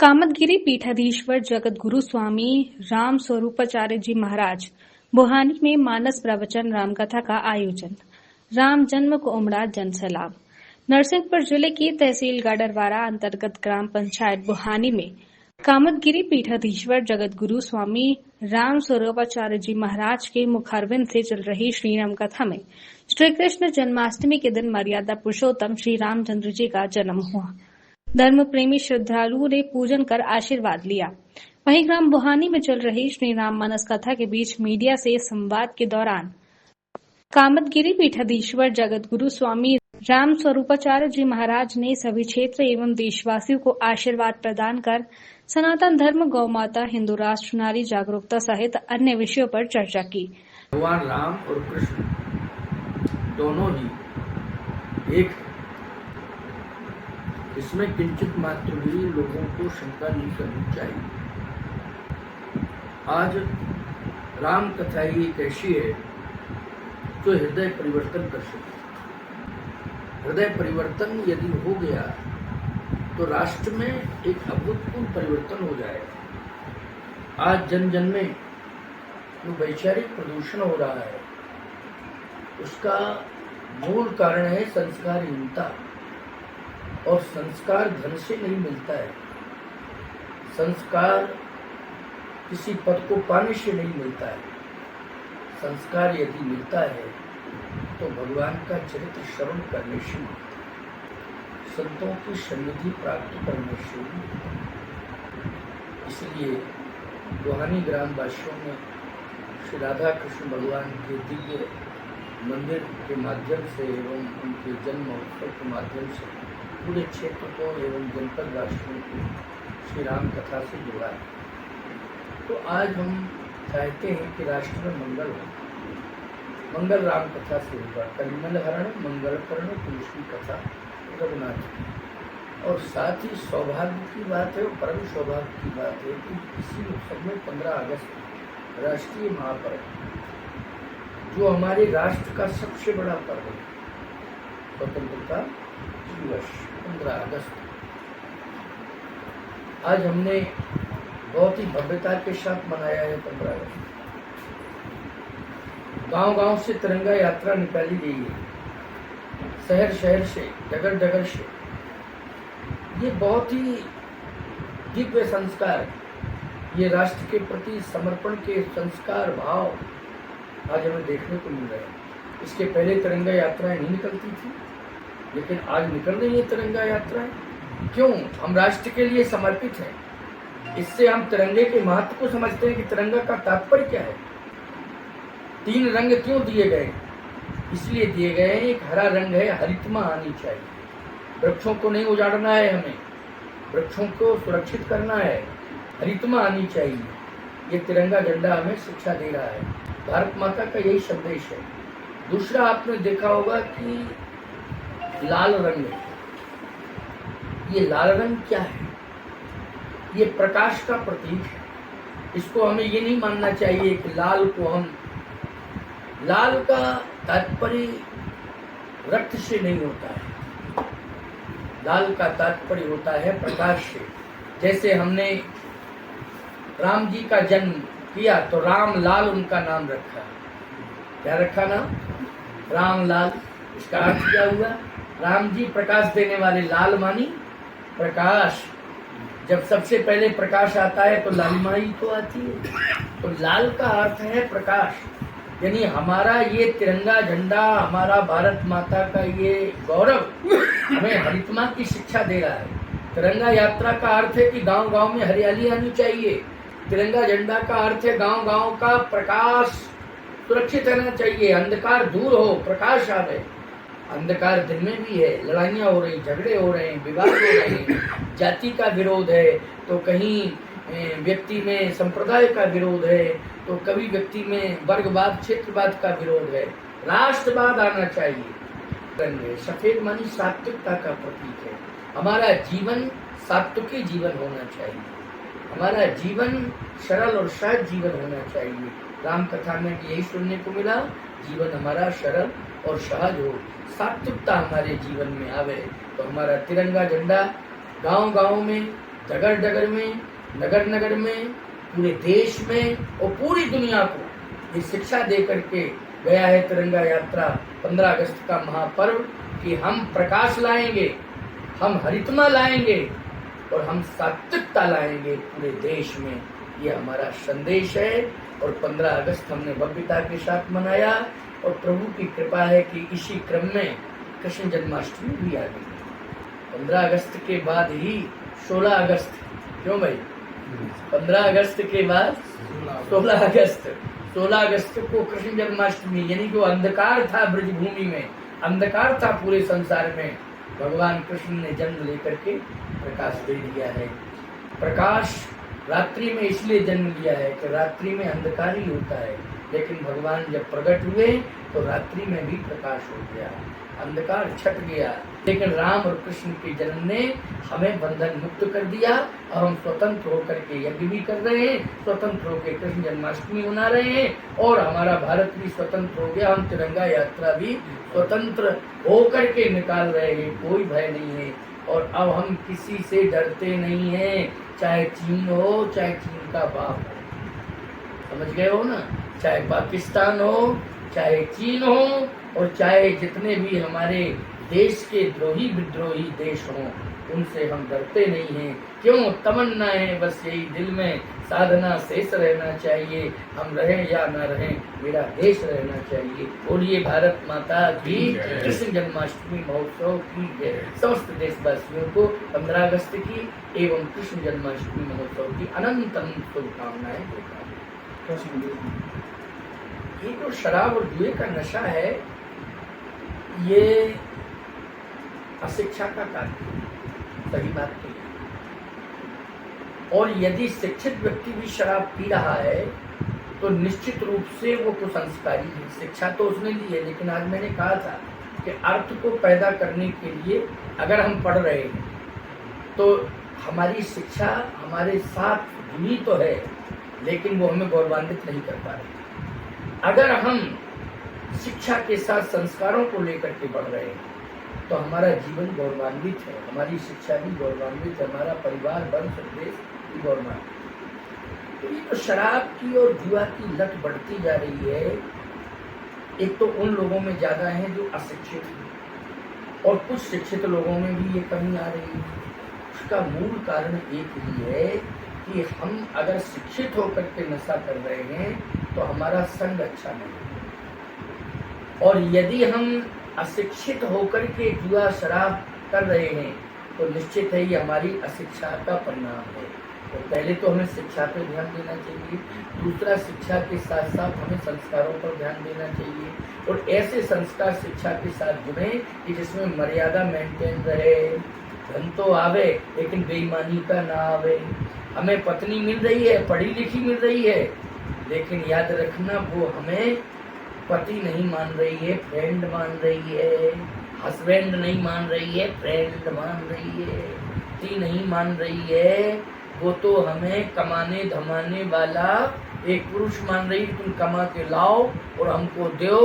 कामदगिरी पीठाधीश्वर जगद्गुरु स्वामी राम स्वरूपाचार्य जी महाराज बुहानी में मानस प्रवचन रामकथा का आयोजन। राम जन्म को उमड़ा जन सैलाब। नरसिंहपुर जिले की तहसील गाडरवारा अंतर्गत ग्राम पंचायत बुहानी में कामदगिरी पीठाधीश्वर जगद्गुरु स्वामी राम स्वरूपाचार्य जी महाराज के मुखारविंद से चल रही श्री राम कथा में श्री कृष्ण जन्माष्टमी के दिन मर्यादा पुरुषोत्तम श्री रामचंद्र जी का जन्म हुआ। धर्म प्रेमी श्रद्धालुओं ने पूजन कर आशीर्वाद लिया। वहीं ग्राम बुहानी में चल रही श्री राम मानस कथा के बीच मीडिया से संवाद के दौरान कामदगिरी पीठाधीश्वर जगद्गुरु स्वामी राम स्वरूपाचार्य जी महाराज ने सभी क्षेत्र एवं देशवासियों को आशीर्वाद प्रदान कर सनातन धर्म, गौ माता, हिंदू राष्ट्र, नारी जागरूकता सहित अन्य विषयों पर चर्चा की। भगवान राम और कृष्ण दोनों ही एक, इसमें किंचित मात्र भी लोगों को शंका नहीं करनी चाहिए। आज राम कथा ही एक ऐसी है जो हृदय परिवर्तन कर सकती है। हृदय परिवर्तन यदि हो गया तो राष्ट्र में एक अभूतपूर्व परिवर्तन हो जाएगा। आज जन जन में जो वैचारिक प्रदूषण हो रहा है उसका मूल कारण है संस्कारहीनता, और संस्कार धन से नहीं मिलता है। संस्कार किसी पद को पाने से नहीं मिलता है। संस्कार यदि मिलता है तो भगवान का चरित्र श्रवण करने से मिलता है, संतों की सन्निधि प्राप्त करने से मिलता है। इसलिए बुहानी ग्रामवासियों ने श्री राधा कृष्ण भगवान के दिव्य मंदिर के माध्यम से एवं उनके जन्म महोत्सव के माध्यम से पूरे क्षेत्र को एवं जनपद वासियों को श्री राम कथा से जोड़ा है। तो आज हम चाहते हैं कि राष्ट्र में मंगल हो। मंगल राम कथा से होगा। कलिमल हरण मंगल करण तुलसी कथा रघुनाथ की। और साथ ही सौभाग्य की बात है और परम सौभाग्य की बात है कि इसी उत्सव में 15 अगस्त राष्ट्रीय महापर्व, जो हमारे राष्ट्र का सबसे बड़ा पर्व है, स्वतंत्रता दिवस 15 अगस्त, आज हमने बहुत ही भव्यता के साथ मनाया है। 15 अगस्त गांव-गांव से तिरंगा यात्रा निकाली गई है, शहर शहर से, डगर डगर से। ये बहुत ही दिव्य संस्कार है। ये राष्ट्र के प्रति समर्पण के संस्कार भाव आज हमें देखने को मिल रहे हैं। इसके पहले तिरंगा यात्राएं नहीं निकलती थी, लेकिन आज निकल रही है तिरंगा यात्राएं। क्यों? हम राष्ट्र के लिए समर्पित हैं। इससे हम तिरंगे के महत्व को समझते हैं कि तिरंगा का तात्पर्य क्या है। 3 रंग क्यों दिए गए? इसलिए दिए गए हैं। एक हरा रंग है, हरितमा आनी चाहिए। वृक्षों को नहीं उजाड़ना है, हमें वृक्षों को सुरक्षित करना है, हरितमा आनी चाहिए। ये तिरंगा झंडा हमें शिक्षा दे रहा है। भारत माता का यही संदेश है। दूसरा, आपने देखा होगा कि लाल रंग है। ये लाल रंग क्या है? ये प्रकाश का प्रतीक है। इसको हमें ये नहीं मानना चाहिए कि लाल को हम, लाल का तात्पर्य रक्त से नहीं होता है। लाल का तात्पर्य होता है प्रकाश से। जैसे हमने राम जी का जन्म किया तो राम लाल उनका नाम रखा। क्या रखा नाम? राम लाल। इसका अर्थ क्या हुआ? राम जी प्रकाश देने वाले, लाल मानी प्रकाश। जब सबसे पहले प्रकाश आता है तो लालिमा ही तो आती है। तो लाल का अर्थ है प्रकाश। यानी हमारा ये तिरंगा झंडा, हमारा भारत माता का ये गौरव हमें हरितमा की शिक्षा दे रहा है। तिरंगा यात्रा का अर्थ है कि गांव गांव में हरियाली आनी चाहिए। तिरंगा झंडा का अर्थ है गांव गांव का प्रकाश सुरक्षित रहना चाहिए, अंधकार दूर हो, प्रकाश आवे। अंधकार दिन में भी है, लड़ाइयाँ हो रही, झगड़े हो रहे हैं, विवाद हो रहे हैं, जाति का विरोध है तो कहीं व्यक्ति में संप्रदाय का विरोध है, तो कभी व्यक्ति में वर्गवाद, क्षेत्रवाद का विरोध है। राष्ट्रवाद आना चाहिए। सफेद मानी सात्विकता का प्रतीक है। हमारा जीवन सात्विकी जीवन होना चाहिए। हमारा जीवन सरल और सहज जीवन होना चाहिए। राम कथा में यही सुनने को मिला, जीवन हमारा सरल और सहज हो, सात्विकता हमारे जीवन में आवे। तो हमारा तिरंगा झंडा गांव-गांव में जगह जगह में, नगर नगर में, पूरे देश में और पूरी दुनिया को ये शिक्षा दे करके गया है तिरंगा यात्रा 15 अगस्त का महापर्व कि हम प्रकाश लाएंगे, हम हरितमा लाएंगे और हम सात्विकता लाएंगे पूरे देश में। ये हमारा संदेश है और 15 अगस्त हमने भव्यता के साथ मनाया और प्रभु की कृपा है कि इसी क्रम में कृष्ण जन्माष्टमी भी आ गई। 15 अगस्त के बाद ही 16 अगस्त, क्यों भाई? 15 अगस्त के बाद 16 अगस्त को कृष्ण जन्माष्टमी, यानी जो अंधकार था ब्रजभूमि में, अंधकार था पूरे संसार में, भगवान कृष्ण ने जन्म लेकर के प्रकाश दे दिया है। प्रकाश रात्रि में इसलिए जन्म लिया है कि रात्रि में अंधकार ही होता है, लेकिन भगवान जब प्रकट हुए तो रात्रि में भी प्रकाश हो गया, अंधकार छट गया। लेकिन राम और कृष्ण के जन्म ने हमें बंधन मुक्त कर दिया और हम स्वतंत्र होकर के यज्ञ भी कर रहे हैं, स्वतंत्र होकर कृष्ण जन्माष्टमी मना रहे हैं और हमारा भारत भी स्वतंत्र हो गया। हम तिरंगा यात्रा भी स्वतंत्र होकर के निकाल रहे हैं, कोई भय नहीं है और अब हम किसी से डरते नहीं हैं, चाहे चीन हो, चाहे चीन का बाप हो, समझ गए हो ना? चाहे पाकिस्तान हो, चाहे चीन हो और चाहे जितने भी हमारे देश के द्रोही विद्रोही देश हों, उनसे हम डरते नहीं हैं। क्यों? तमन्ना है बस यही दिल में, साधना शेष रहना चाहिए, हम रहें या ना रहें, मेरा देश रहना चाहिए। बोलिए भारत माता की, कृष्ण जन्माष्टमी महोत्सव की जय। समस्त देशवासियों को 15 अगस्त की एवं कृष्ण जन्माष्टमी महोत्सव की अनंत अनंत शुभकामनाएं देता हूं। ये जो शराब और जुए का नशा है, ये अशिक्षा का कारण है, सही बात नहीं। और यदि शिक्षित व्यक्ति भी शराब पी रहा है तो निश्चित रूप से वो कुसंस्कारी है। शिक्षा तो उसने ली है, लेकिन आज मैंने कहा था कि अर्थ को पैदा करने के लिए अगर हम पढ़ रहे हैं तो हमारी शिक्षा हमारे साथ जुड़ी तो है, लेकिन वो हमें गौरवान्वित नहीं कर पा रही। अगर हम शिक्षा के साथ संस्कारों को लेकर के बढ़ रहे हैं तो हमारा जीवन गौरवान्वित है, हमारी शिक्षा भी गौरवान्वित है, हमारा परिवार, वंश, देश भी गौरवान्वित। तो ये तो शराब की और जुआ की लत बढ़ती जा रही है। एक तो उन लोगों में ज्यादा है जो अशिक्षित हैं और कुछ शिक्षित लोगों में भी ये कमी आ रही है। उसका मूल कारण एक ही है कि हम अगर शिक्षित होकर के नशा कर रहे हैं तो हमारा संग अच्छा नहीं है, और यदि हम अशिक्षित होकर के जुआ शराब कर रहे हैं तो निश्चित है ये हमारी अशिक्षा का परिणाम है। तो पहले तो हमें शिक्षा पे ध्यान देना चाहिए, दूसरा शिक्षा के साथ साथ हमें संस्कारों पर ध्यान देना चाहिए और ऐसे संस्कार शिक्षा के साथ जुड़े कि जिसमें मर्यादा मेंटेन रहे, धन तो आवे लेकिन बेईमानी का ना आवे। हमें पत्नी मिल रही है, पढ़ी लिखी मिल रही है, लेकिन याद रखना वो हमें पति नहीं मान रही है, फ्रेंड मान रही है, हस्बैंड नहीं मान रही है, फ्रेंड मान रही है, पति नहीं मान रही है, वो तो हमें कमाने धमाने वाला एक पुरुष मान रही है। तुम कमा के लाओ और हमको दो,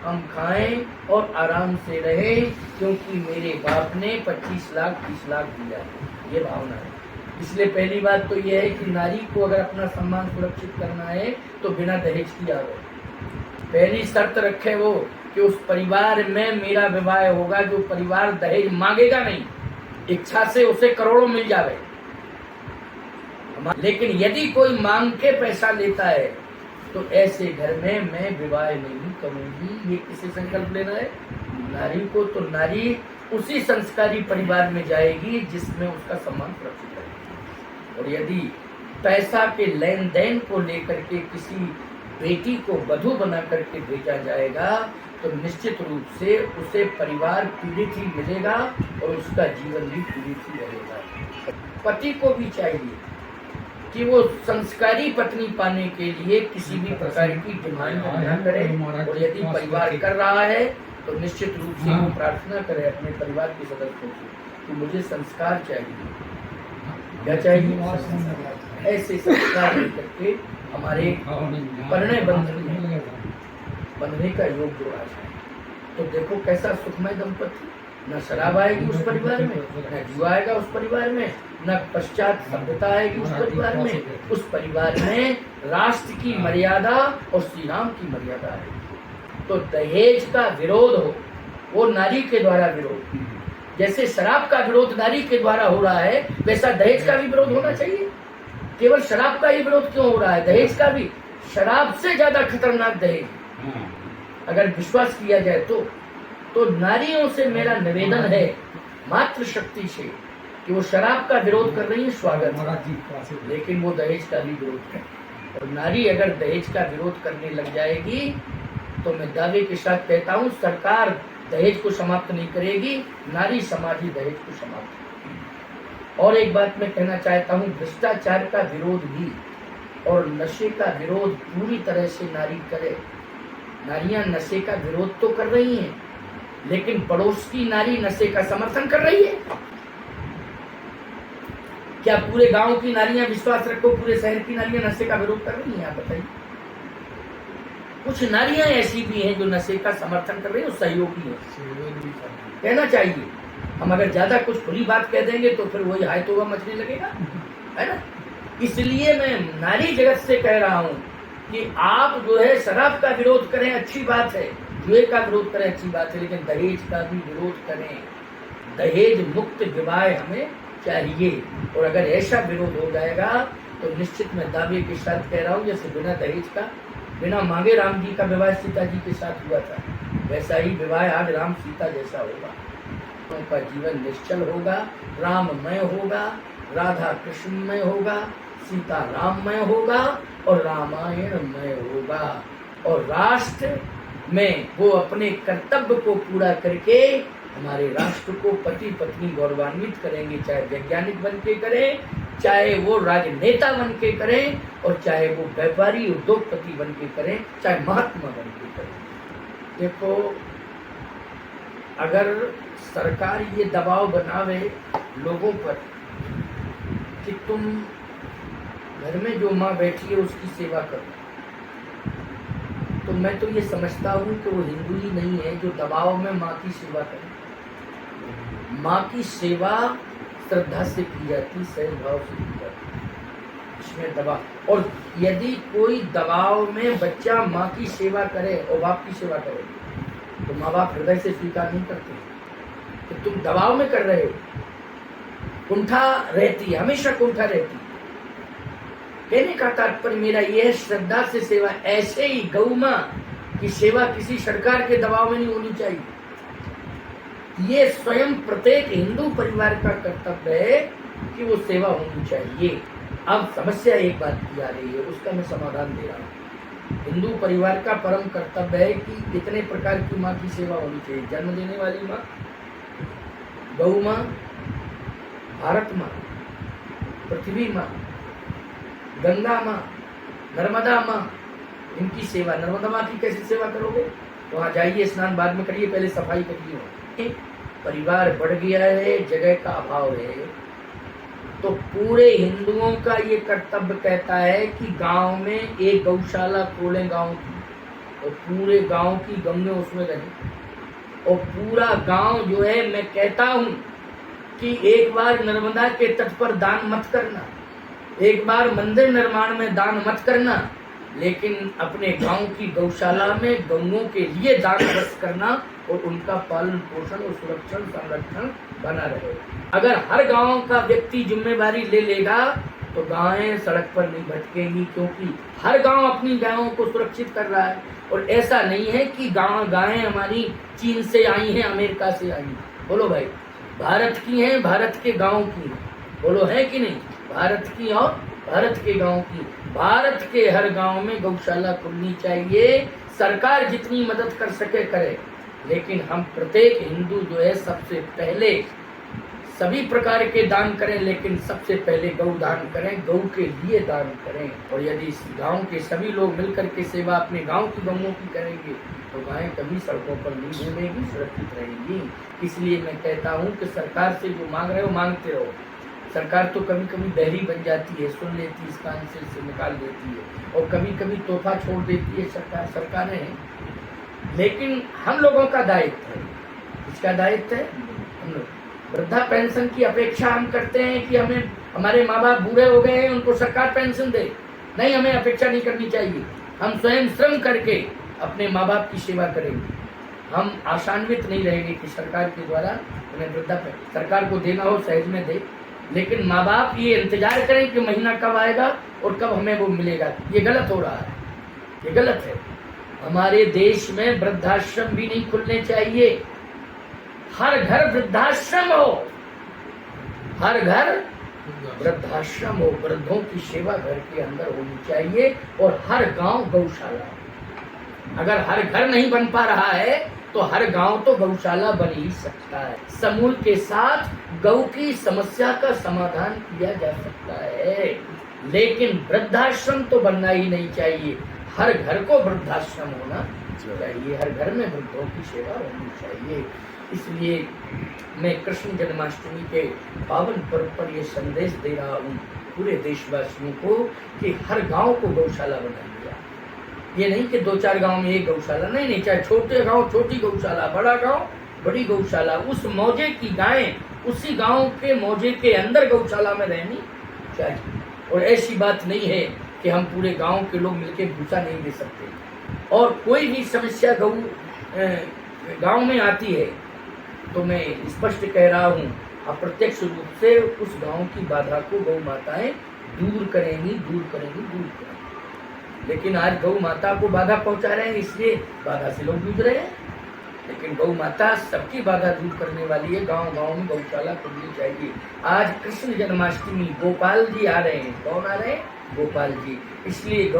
हम खाएं और आराम से रहें, क्योंकि मेरे बाप ने 25 लाख 30 लाख दिया। ये भावना है। इसलिए पहली बात तो यह है कि नारी को अगर अपना सम्मान सुरक्षित करना है तो बिना दहेज की आवे। पहली शर्त रखे वो कि उस परिवार में मेरा विवाह होगा जो परिवार दहेज मांगेगा नहीं, इच्छा से उसे करोड़ों मिल जावे। लेकिन यदि कोई मांग के पैसा लेता है तो ऐसे घर में मैं विवाह नहीं करूंगी। ये किसी संकल्प लेना है नारी को, तो नारी उसी संस्कारी परिवार में जाएगी जिसमें उसका सम्मान सुरक्षित रहेगा। और यदि पैसा के लेन देन को लेकर के किसी बेटी को वधू बना करके भेजा जाएगा तो निश्चित रूप से उसे परिवार पीड़ित ही मिलेगा और उसका जीवन भी पीड़ित ही रहेगा। पति को भी चाहिए कि वो संस्कारी पत्नी पाने के लिए किसी भी प्रकार की डिमांड न करे, और यदि परिवार कर रहा है तो निश्चित रूप से वो प्रार्थना करे अपने परिवार के सदस्यों से कि मुझे संस्कार चाहिए। क्या चाहिए? ऐसे संस्कार लेकर के हमारे परिणय बंधने का योग जोड़ा जाए। तो देखो कैसा सुखमय दंपति, न शराब आएगी उस परिवार में, न जुआ आएगा उस परिवार में, न पश्चात सभ्यता आएगी उस परिवार में। उस परिवार में राष्ट्र की मर्यादा और श्री राम की मर्यादा है। तो दहेज का विरोध हो, वो नारी के द्वारा विरोध, जैसे शराब का विरोध नारी के द्वारा हो रहा है, वैसा दहेज का भी विरोध होना चाहिए। केवल शराब का ही विरोध क्यों हो रहा है, दहेज का भी। शराब से ज्यादा खतरनाक दहेज, अगर विश्वास किया जाए तो नारियों से मेरा निवेदन है मातृ शक्ति से कि वो शराब का विरोध कर रही है, स्वागत, लेकिन वो दहेज का भी विरोध करे। और नारी अगर दहेज का विरोध करने लग जाएगी तो मैं दावे के साथ कहता हूँ सरकार दहेज को समाप्त नहीं करेगी, नारी समाज ही दहेज को समाप्त करेगी। और एक बात मैं कहना चाहता हूँ, भ्रष्टाचार का विरोध भी और नशे का विरोध पूरी तरह से नारी करे। नारियां नशे का विरोध तो कर रही हैं, लेकिन पड़ोस की नारी नशे का समर्थन कर रही है। क्या पूरे गांव की नारियां, विश्वास रखो पूरे शहर की नारियां नशे का विरोध कर रही हैं? आप बताइए। कुछ नारियां ऐसी भी हैं जो नशे का समर्थन कर रही है और सहयोगी है, कहना चाहिए। हम अगर ज्यादा कुछ खुली बात कह देंगे तो फिर वही हाय तौबा मचने लगेगा, है ना। इसलिए मैं नारी जगत से कह रहा हूं कि आप जो है शराब का विरोध करें, अच्छी बात है, जुए का विरोध करें, अच्छी बात है, लेकिन दहेज का भी विरोध करें। दहेज मुक्त विवाह हमें चाहिए। और अगर ऐसा विरोध हो जाएगा तो निश्चित मैं दावे के साथ कह रहा हूँ, जैसे बिना दहेज का, बिना मांगे राम जी का विवाह सीता जी के साथ हुआ था, वैसा ही विवाह आज राम सीता जैसा होगा। उनका जीवन निश्चल होगा, राममय होगा, राधा कृष्णमय होगा, सीता राममय होगा और रामायणमय होगा। और राष्ट्र में वो अपने कर्तव्य को पूरा करके हमारे राष्ट्र को पति पत्नी गौरवान्वित करेंगे, चाहे वैज्ञानिक बन के करें, चाहे वो राजनेता बन के करें, और चाहे वो व्यापारी उद्योगपति बन के करें, चाहे महात्मा बन के करें। देखो, अगर सरकार ये दबाव बनावे लोगों पर कि तुम घर में जो माँ बैठी है उसकी सेवा करो, तो मैं तो ये समझता हूँ कि वो हिंदू ही नहीं है जो दबाव में माँ की सेवा करे। माँ की सेवा श्रद्धा से की जाती, सहज भाव से की जाती, इसमें दबाव। और यदि कोई दबाव में बच्चा माँ की सेवा करे और बाप की सेवा करे तो माँ बाप हृदय से स्वीकार नहीं करते कि तुम दबाव में कर रहे हो। कुंठा रहती है, हमेशा कुंठा रहती है। कहने का तात्पर्य मेरा यह, श्रद्धा से सेवा। ऐसे ही गौ माँ की सेवा किसी सरकार के दबाव में नहीं होनी चाहिए। ये स्वयं प्रत्येक हिंदू परिवार का कर्तव्य है कि वो सेवा होनी चाहिए। अब समस्या एक बात की आ रही है, उसका मैं समाधान दे रहा हूँ। हिंदू परिवार का परम कर्तव्य है कि कितने प्रकार की माँ की सेवा होनी चाहिए। जन्म देने वाली माँ, गौ माँ, भारत माँ, पृथ्वी माँ, गंगा माँ, नर्मदा माँ, इनकी सेवा। नर्मदा माँ की कैसे सेवा करोगे? वहाँ जाइए, स्नान बाद में करिए, पहले सफाई करिए। परिवार बढ़ गया है, जगह का अभाव है, तो पूरे हिंदुओं का ये कर्तव्य कहता है कि गांव में एक गौशाला खोलें गांव की, और पूरे गांव की गंगे उसमें रहें। और पूरा गांव जो है, मैं कहता हूँ कि एक बार नर्मदा के तट पर दान मत करना, एक बार मंदिर निर्माण में दान मत करना, लेकिन अपने गांव की गौशाला में गौओं के लिए दान अवश्य करना और उनका पालन पोषण और सुरक्षण संरक्षण बना रहे। अगर हर गांव का व्यक्ति जिम्मेदारी ले लेगा तो गायें सड़क पर नहीं भटकेंगी, क्योंकि हर गांव अपनी गायों को सुरक्षित कर रहा है। और ऐसा नहीं है कि गायें हमारी चीन से आई हैं, अमेरिका से आई हैं। बोलो भाई, भारत की हैं, भारत के गाँव की हैं। बोलो, है कि नहीं? भारत की और भारत के गांव की। भारत के हर गांव में गौशाला खुलनी चाहिए। सरकार जितनी मदद कर सके करे, लेकिन हम प्रत्येक हिंदू जो है सबसे पहले सभी प्रकार के दान करें, लेकिन सबसे पहले गौ दान करें, गौ के लिए दान करें। और यदि गांव के सभी लोग मिलकर के सेवा अपने गांव की गौओं की करेंगे तो गायें कभी सड़कों पर नहीं घूमेगी, सुरक्षित रहेंगी। इसलिए मैं कहता हूँ कि सरकार से जो मांग रहे हो मांगते रहो। सरकार तो कभी कभी बहरी बन जाती है, सुन लेती है, इस कान से निकाल देती है, और कभी कभी तोहफा छोड़ देती है सरकारें हैं। लेकिन हम लोगों का दायित्व है, इसका दायित्व है वृद्धा पेंशन की अपेक्षा हम करते हैं कि हमें हमारे माँ बाप बूढ़े हो गए हैं, उनको सरकार पेंशन दे। नहीं, हमें अपेक्षा नहीं करनी चाहिए। हम स्वयं श्रम करके अपने माँ बाप की सेवा करेंगे। हम आशान्वित नहीं रहेंगे कि सरकार के द्वारा हमें वृद्धा पेंशन सरकार को देना हो, सहज में दे, लेकिन माँ बाप ये इंतजार करें कि महीना कब आएगा और कब हमें वो मिलेगा। ये गलत हो रहा है, ये गलत है। हमारे देश में वृद्धाश्रम भी नहीं खुलने चाहिए। हर घर वृद्धाश्रम हो, हर घर वृद्धाश्रम हो। वृद्धों की सेवा घर के अंदर होनी चाहिए और हर गांव गौशाला। अगर हर घर नहीं बन पा रहा है तो हर गांव तो गौशाला बन ही सकता है। समूल के साथ गौ की समस्या का समाधान किया जा सकता है, लेकिन वृद्धाश्रम तो बनना ही नहीं चाहिए। हर घर को वृद्धाश्रम होना चाहिए, हर घर में वृद्धों की सेवा होनी चाहिए। इसलिए मैं कृष्ण जन्माष्टमी के पावन पर्व पर यह संदेश दे रहा हूँ पूरे देशवासियों को कि हर गांव को गौशाला बनाइए। ये नहीं कि 2-4 गांव में एक गौशाला, नहीं, चाहे छोटे गांव छोटी गौशाला, बड़ा गांव बड़ी गौशाला। उस मौजे की गायें उसी गांव के मौजे के अंदर गौशाला में रहनी चाहिए। और ऐसी बात नहीं है कि हम पूरे गांव के लोग मिलकर भूसा नहीं दे सकते। और कोई भी समस्या गांव में आती है तो मैं स्पष्ट कह रहा हूँ, अप्रत्यक्ष रूप से उस गांव की बाधा को गौ माताएं दूर करेंगी। लेकिन आज गौ माता को बाधा पहुंचा रहे हैं, इसलिए बाधा से लोग जूझ रहे हैं। लेकिन गौ माता सबकी बाधा दूर करने वाली है। गांव गांव में गौशाला खुलनी चाहिए। आज कृष्ण जन्माष्टमी, गोपाल जी आ रहे हैं। कौन आ रहे हैं? गोपाल जी। इसलिए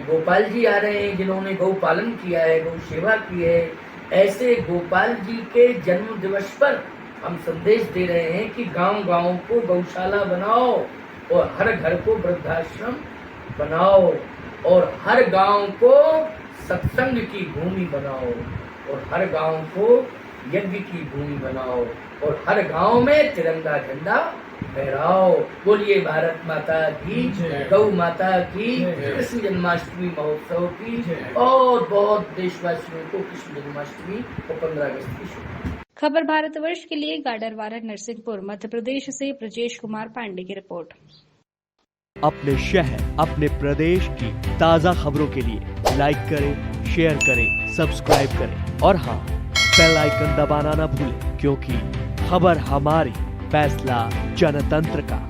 गोपाल जी आ रहे हैं जिन्होंने गौ पालन किया है, गौ सेवा की है। ऐसे गोपाल जी के जन्म दिवस पर हम संदेश दे रहे हैं कि गांव गांव को गौशाला बनाओ और हर घर को वृद्धाश्रम बनाओ और हर गांव को सत्संग की भूमि बनाओ और हर गांव को यज्ञ की भूमि बनाओ और हर गांव में तिरंगा झंडा फहराओ। बोलिए भारत माता की, गौ माता की, कृष्ण जन्माष्टमी महोत्सव की और बहुत देशवासियों को कृष्ण जन्माष्टमी और 15 अगस्त की शुभकामनाएं। खबर भारतवर्ष के लिए गाडरवारा, नरसिंहपुर, मध्य प्रदेश से ब्रजेश कुमार पांडे की रिपोर्ट। अपने शहर, अपने प्रदेश की ताजा खबरों के लिए लाइक करें, शेयर करें, सब्सक्राइब करें और हाँ, बेल आइकन दबाना ना भूलें, क्योंकि खबर हमारी, फैसला जनतंत्र का।